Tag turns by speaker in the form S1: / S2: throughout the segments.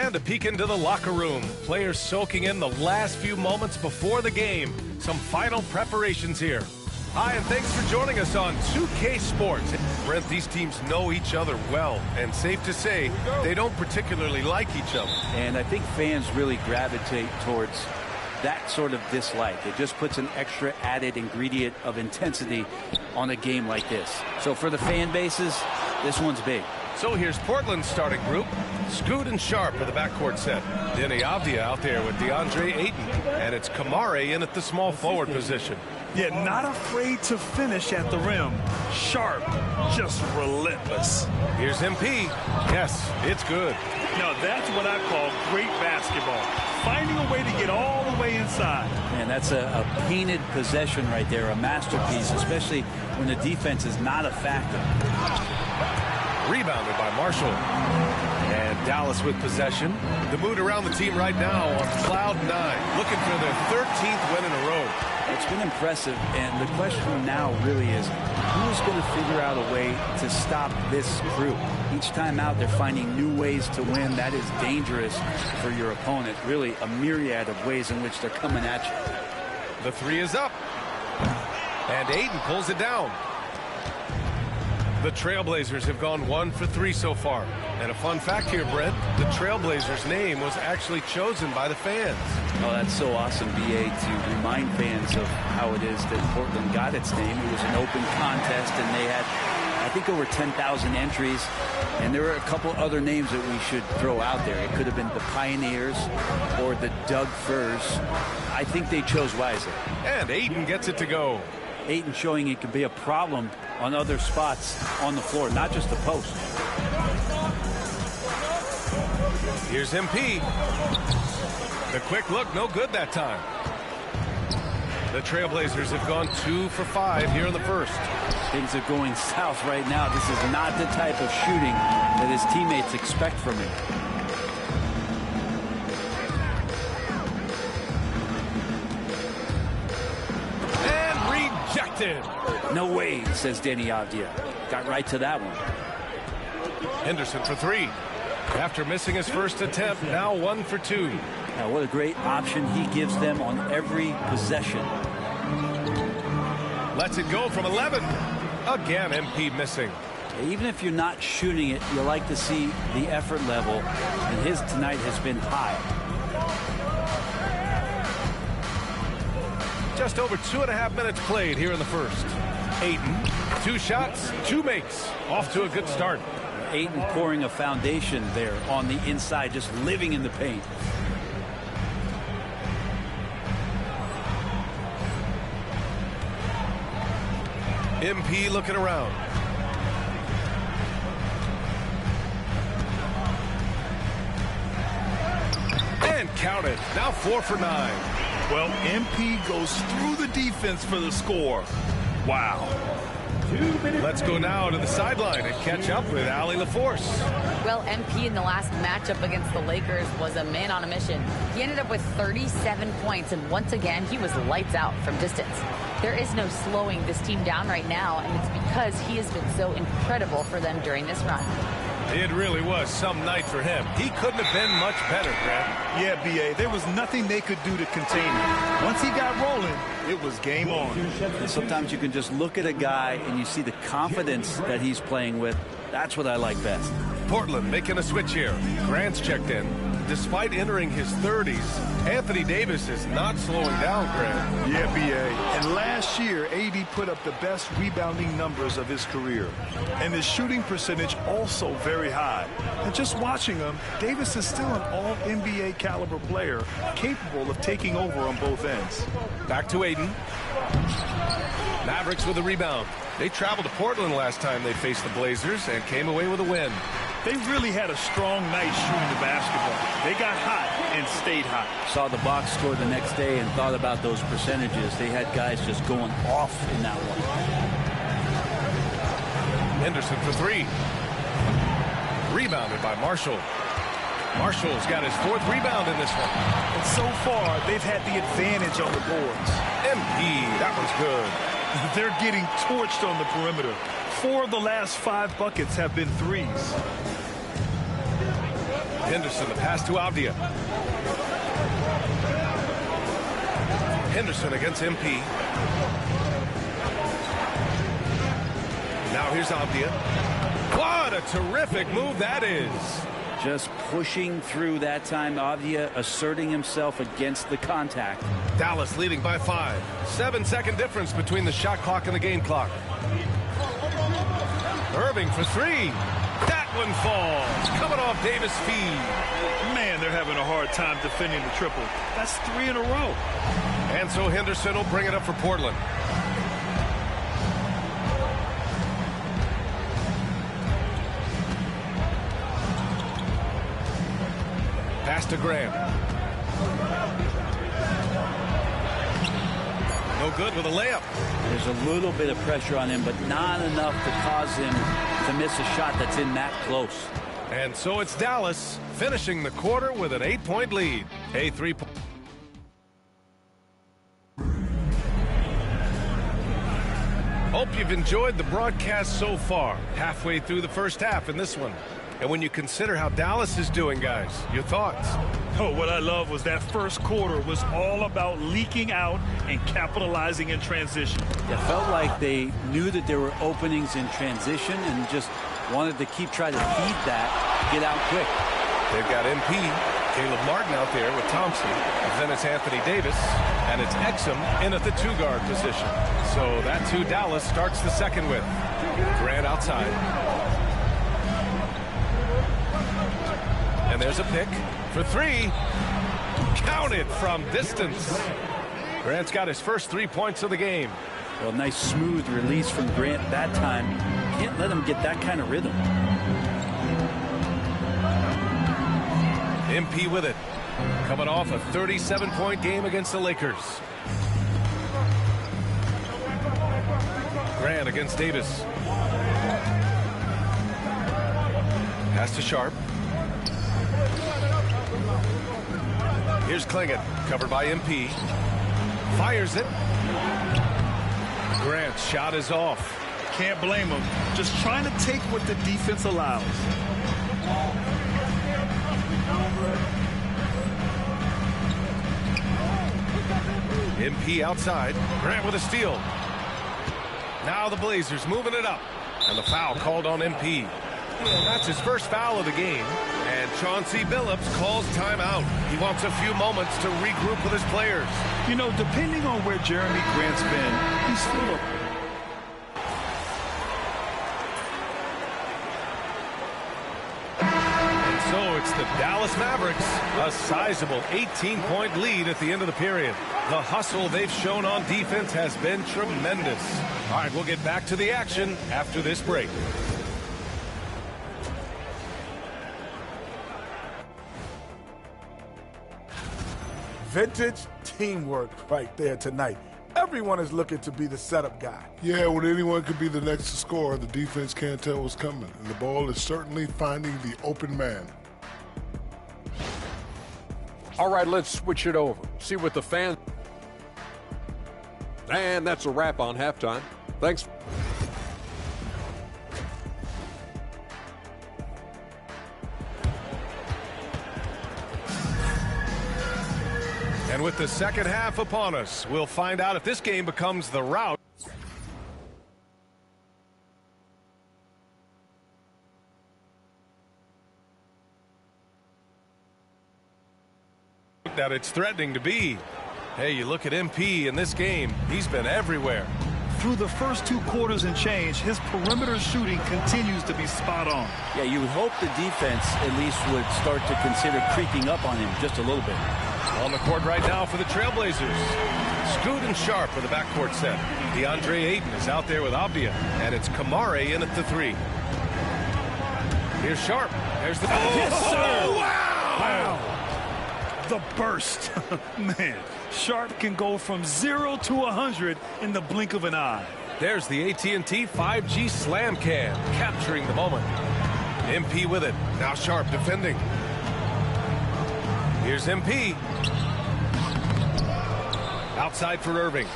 S1: And a peek into the locker room. Players soaking in the last few moments before the game. Some final preparations here. Hi, and thanks for joining us on 2K Sports. Brent, these teams know each other well, and safe to say, they don't particularly like each other.
S2: And I think fans really gravitate towards that sort of dislike. It just puts an extra added ingredient of intensity on a game like this. So for the fan bases, this one's big.
S1: So here's Portland's starting group. Scoot and Sharp for the backcourt set. Deni Avdija out there with DeAndre Ayton. And it's Kamare in at the small forward position.
S3: Yeah, not afraid to finish at the rim. Sharp, just relentless.
S1: Here's MP. Yes, it's good.
S3: Now that's what I call great basketball. Finding a way to get all the way inside.
S2: And that's a painted possession right there, a masterpiece, especially when the defense is not a factor.
S1: Rebounded by Marshall. And Dallas with possession. The mood around the team right now on cloud 9, looking for their 13th win in a row.
S2: It's been impressive, and the question now really is, who's going to figure out a way to stop this group? Each time out, they're finding new ways to win. That is dangerous for your opponent. Really a myriad of ways in which they're coming at you.
S1: The three is up. And Ayton pulls it down. The Trailblazers have gone 1 for 3 so far. And a fun fact here, Brent, the Trailblazers' name was actually chosen by the fans.
S2: Oh, that's so awesome, BA, to remind fans of how it is that Portland got its name. It was an open contest, and they had, I think, over 10,000 entries. And there were a couple other names that we should throw out there. It could have been the Pioneers or the Doug Furs. I think they chose wisely.
S1: And Ayton gets it to go.
S2: Ayton showing it can be a problem on other spots on the floor, not just the post.
S1: Here's MP. The quick look, no good that time. The Trailblazers have gone 2 for 5 here in the first.
S2: Things are going south right now. This is not the type of shooting that his teammates expect from him. No way, says Deni Avdija. Got right to that one.
S1: Henderson for 3. After missing his first attempt, now 1 for 2.
S2: Now, what a great option he gives them on every possession.
S1: Lets it go from 11. Again, MP missing.
S2: Even if you're not shooting it, you like to see the effort level, and his tonight has been high.
S1: Just over 2.5 minutes played here in the first. Ayton, 2 shots, 2 makes. Off to a good start.
S2: Ayton pouring a foundation there on the inside, just living in the paint.
S1: MP looking around. And count it. Now 4 for 9.
S3: Well, MP goes through the defense for the score. Wow.
S1: Let's go now to the sideline and catch up with Allie LaForce.
S4: Well, MP in the last matchup against the Lakers was a man on a mission. He ended up with 37 points, and once again, he was lights out from distance. There is no slowing this team down right now, and it's because he has been so incredible for them during this run.
S1: It really was some night for him. He couldn't have been much better, Grant.
S3: Yeah, B.A., there was nothing they could do to contain him. Once he got rolling, it was game on.
S2: And sometimes you can just look at a guy and you see the confidence that he's playing with. That's what I like best.
S1: Portland making a switch here. Grant's checked in. despite entering his 30s, Anthony Davis is not slowing down, Grant.
S3: Yeah, B.A. And last year, AD put up the best rebounding numbers of his career. And his shooting percentage also very high. And just watching him, Davis is still an all-NBA caliber player, capable of taking over on both ends.
S1: Back to Aiden. Mavericks with a rebound. They traveled to Portland last time they faced the Blazers and came away with a win.
S3: They really had a strong night shooting the basketball. They got hot and stayed hot.
S2: Saw the box score the next day and thought about those percentages. They had guys just going off in that one.
S1: Henderson for three. Rebounded by Marshall. Marshall's got his 4th rebound in this one.
S3: And so far, they've had the advantage on the boards.
S1: MP, that one's good.
S3: They're getting torched on the perimeter. 4 of the last 5 buckets have been threes.
S1: Henderson, the pass to Avdia. Henderson against MP. Now here's Avdia. What a terrific move that is.
S2: Just pushing through that time. Avdia asserting himself against the contact.
S1: Dallas leading by 5. 7-second difference between the shot clock and the game clock. Irving for 3. That one falls. Coming off Davis' feed.
S3: Man, they're having a hard time defending the triple. That's 3 in a row.
S1: And so Henderson will bring it up for Portland. Pass to Graham. No good with a layup.
S2: There's a little bit of pressure on him, but not enough to cause him to miss a shot that's in that close.
S1: And so it's Dallas finishing the quarter with an 8-point lead. A 3. Hope you've enjoyed the broadcast so far. Halfway through the first half in this one. And when you consider how Dallas is doing, guys, your thoughts?
S3: Oh, what I love was that first quarter was all about leaking out and capitalizing in transition.
S2: It felt like they knew that there were openings in transition and just wanted to keep trying to feed that, get out quick.
S1: They've got MP, Caleb Martin out there with Thompson. And then it's Anthony Davis, and it's Exum in at the 2-guard position. So that's who Dallas starts the second with. Grant outside. And there's a pick for 3. Counted from distance. Grant's got his first 3 points of the game.
S2: Well, nice smooth release from Grant that time. Can't let him get that kind of rhythm.
S1: MP with it. Coming off a 37-point game against the Lakers. Grant against Davis. Pass to Sharp. Here's Klingon, covered by MP. Fires it. Grant's shot is off.
S3: Can't blame him. Just trying to take what the defense allows.
S1: MP outside. Grant with a steal. Now the Blazers moving it up. And the foul called on MP. That's his first foul of the game. And Chauncey Billups calls timeout. He wants a few moments to regroup with his players.
S3: You know, depending on where Jeremy Grant's been, he's full of...
S1: And so it's the Dallas Mavericks. A sizable 18-point lead at the end of the period. The hustle they've shown on defense has been tremendous. All right, we'll get back to the action after this break.
S5: Vintage teamwork right there tonight. Everyone is looking to be the setup guy.
S6: Yeah, when anyone could be the next to score, the defense can't tell what's coming. And the ball is certainly finding the open man.
S7: All right, let's switch it over. See what the fans... And that's a wrap on halftime. Thanks.
S1: And with the second half upon us, we'll find out if this game becomes the rout. that it's threatening to be. Hey, you look at MP in this game, he's been everywhere.
S3: Through the first 2 quarters and change, his perimeter shooting continues to be spot on.
S2: Yeah, you would hope the defense at least would start to consider creeping up on him just a little bit.
S1: On the court right now for the Trailblazers. Scoot and Sharp for the backcourt set. DeAndre Ayton is out there with Avdia, and it's Kamare in at the 3. Here's Sharp. There's the...
S3: Yes, sir!
S1: Oh, wow!
S3: The burst. Man, Sharp can go from 0 to 100 in the blink of an eye.
S1: There's the AT&T 5G Slam Cam, capturing the moment. MP with it. Now Sharp defending. Here's MP. Outside for Irving.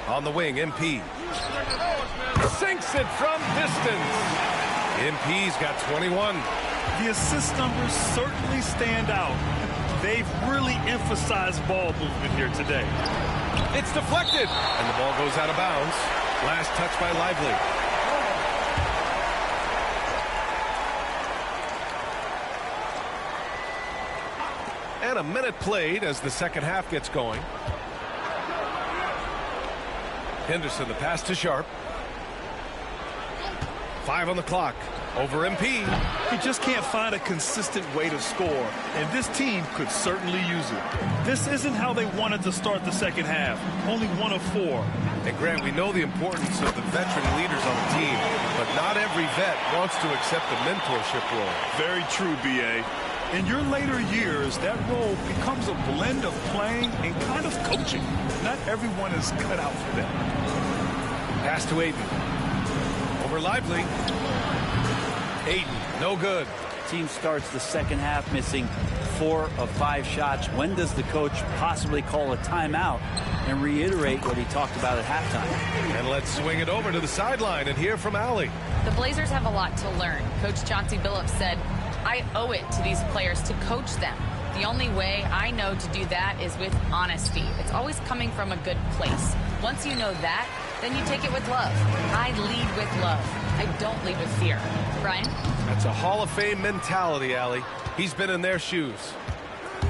S1: On the wing, MP. Sinks it from distance. MP's got 21.
S3: The assist numbers certainly stand out. They've really emphasized ball movement here today.
S1: It's deflected, and the ball goes out of bounds. Last touch by Lively. And a minute played as the second half gets going. Henderson, the pass to Sharp. 5 on the clock. Over MP.
S3: He just can't find a consistent way to score, and this team could certainly use it. This isn't how they wanted to start the second half. Only 1 of 4.
S1: And Grant, we know the importance of the veteran leaders on the team, but not every vet wants to accept the mentorship role.
S3: Very true, B.A. In your later years, that role becomes a blend of playing and kind of coaching. Not everyone is cut out for that.
S1: Pass to Ayton. Over Lively. Ayton, no good.
S2: Team starts the second half missing 4 of 5 shots. When does the coach possibly call a timeout and reiterate what he talked about at halftime?
S1: And let's swing it over to the sideline and hear from Allie.
S4: The Blazers have a lot to learn. Coach Chauncey Billups said, I owe it to these players to coach them. The only way I know to do that is with honesty. It's always coming from a good place. Once you know that, then you take it with love. I lead with love. I don't lead with fear. Brian?
S1: That's a Hall of Fame mentality, Allie. He's been in their shoes.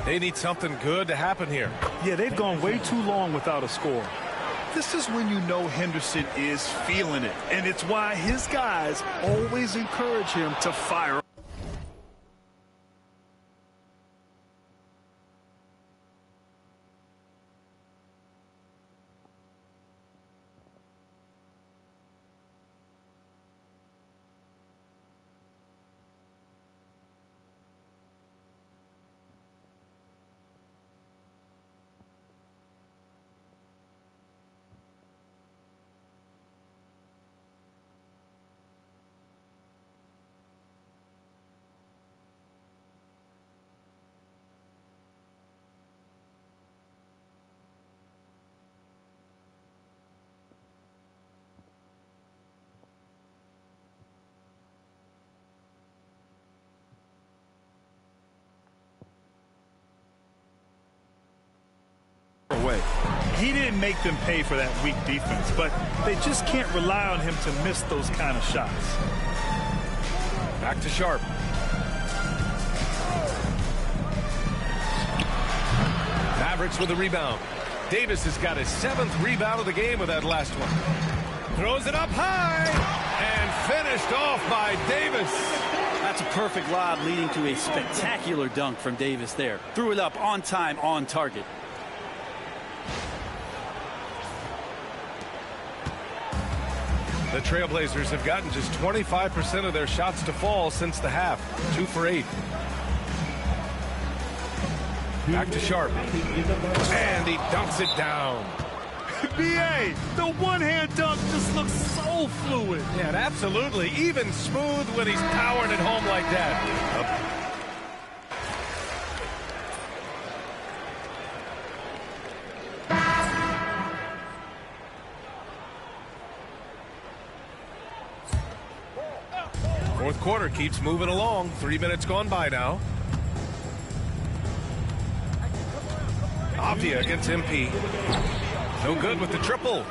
S1: They need something good to happen here.
S3: Yeah, they've gone way too long without a score. This is when you know Henderson is feeling it, and it's why his guys always encourage him to fire. He didn't make them pay for that weak defense, but they just can't rely on him to miss those kind of shots.
S1: Back to Sharp. Mavericks with a rebound. Davis has got his 7th rebound of the game with that last one. Throws it up high and finished off by Davis.
S2: That's a perfect lob leading to a spectacular dunk from Davis there. Threw it up on time, on target.
S1: The Trailblazers have gotten just 25% of their shots to fall since the half. 2 for 8. Back to Sharp. And he dunks it down.
S3: B.A., the one-hand dunk just looks so fluid.
S1: Yeah, absolutely. Even smooth when he's powering it home like that. Fourth quarter keeps moving along. 3 minutes gone by now. Avdia against MP. No good with the triple.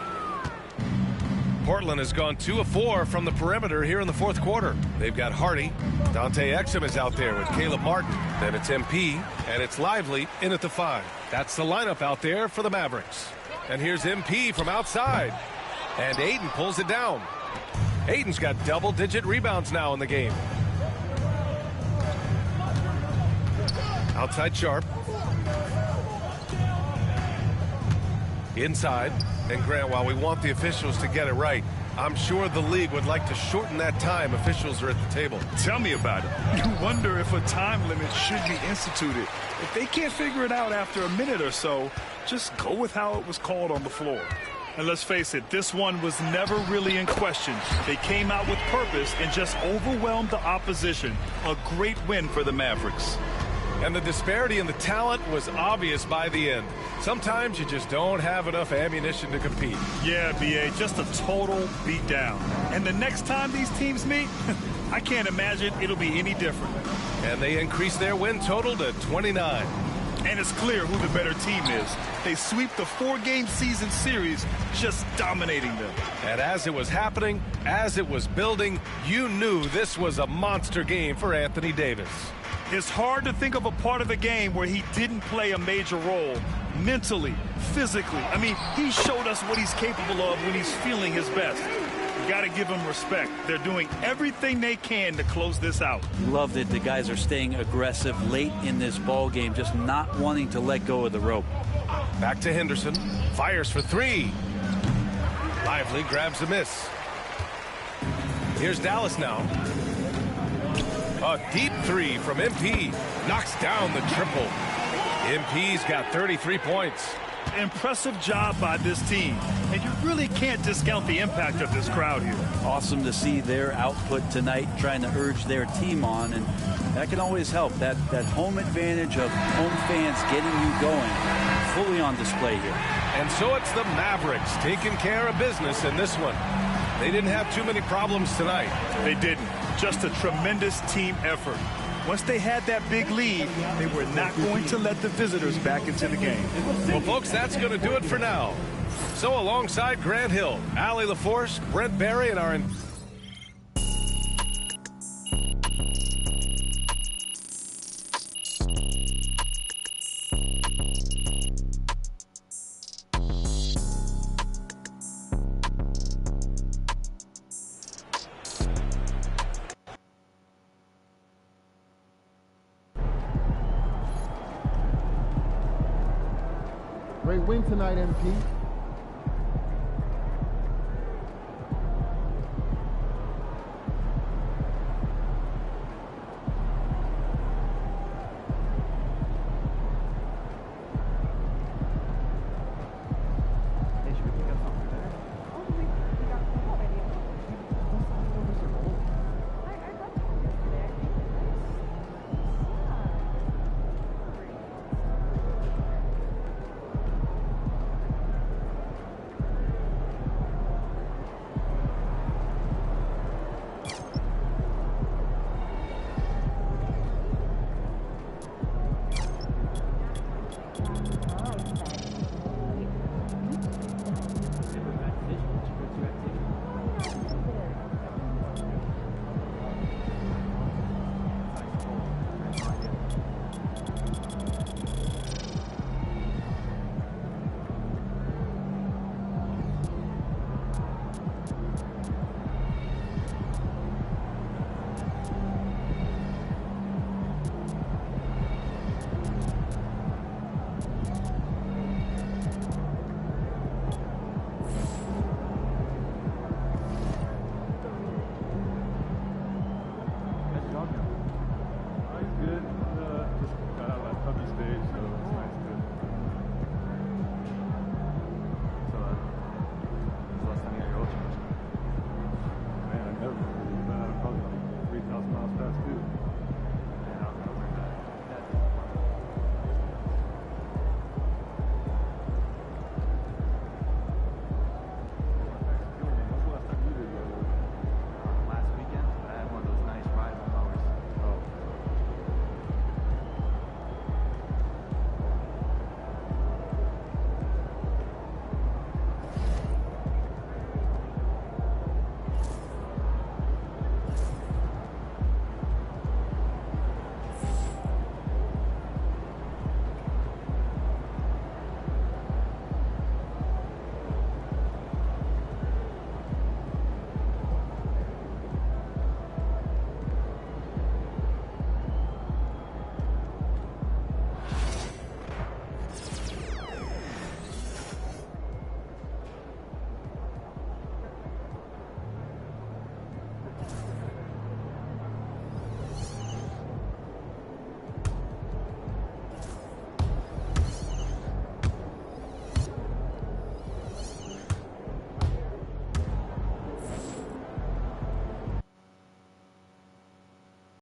S1: Portland has gone 2 of 4 from the perimeter here in the fourth quarter. They've got Hardy. Dante Exum is out there with Caleb Martin. Then it's MP, and it's Lively in at the 5. That's the lineup out there for the Mavericks. And here's MP from outside. And Ayton pulls it down. Ayton's got double-digit rebounds now in the game. Outside Sharp. Inside. And Grant, while we want the officials to get it right, I'm sure the league would like to shorten that time officials are at the table.
S3: Tell me about it. You wonder if a time limit should be instituted. If they can't figure it out after a minute or so, just go with how it was called on the floor. And let's face it, this one was never really in question. They came out with purpose and just overwhelmed the opposition. A great win for the Mavericks.
S1: And the disparity in the talent was obvious by the end. Sometimes you just don't have enough ammunition to compete.
S3: Yeah, B.A., just a total beatdown. And the next time these teams meet, I can't imagine it'll be any different.
S1: And they increase their win total to 29.
S3: And it's clear who the better team is. They sweep the 4-game season series, just dominating them.
S1: And as it was happening, as it was building, you knew this was a monster game for Anthony Davis.
S3: It's hard to think of a part of the game where he didn't play a major role. Mentally, physically. I mean, he showed us what he's capable of when he's feeling his best. You got to give them respect. They're doing everything they can to close this out.
S2: Love that the guys are staying aggressive late in this ball game, just not wanting to let go of the rope.
S1: Back to Henderson. Fires for 3. Lively grabs a miss. Here's Dallas now. A deep 3 from MP. Knocks down the triple. MP's got 33 points.
S3: Impressive job by this team. And you really can't discount the impact of this crowd here.
S2: Awesome to see their output tonight, trying to urge their team on, and that can always help. That home advantage of home fans getting you going, fully on display here.
S1: And so it's the Mavericks taking care of business in this one. They didn't have too many problems tonight.
S3: They didn't. Just a tremendous team effort. Once they had that big lead, they were not going to let the visitors back into the game.
S1: Well, folks, that's going to do it for now. So alongside Grant Hill, Allie LaForce, Brent Barry, and our...
S8: Great win tonight, MP.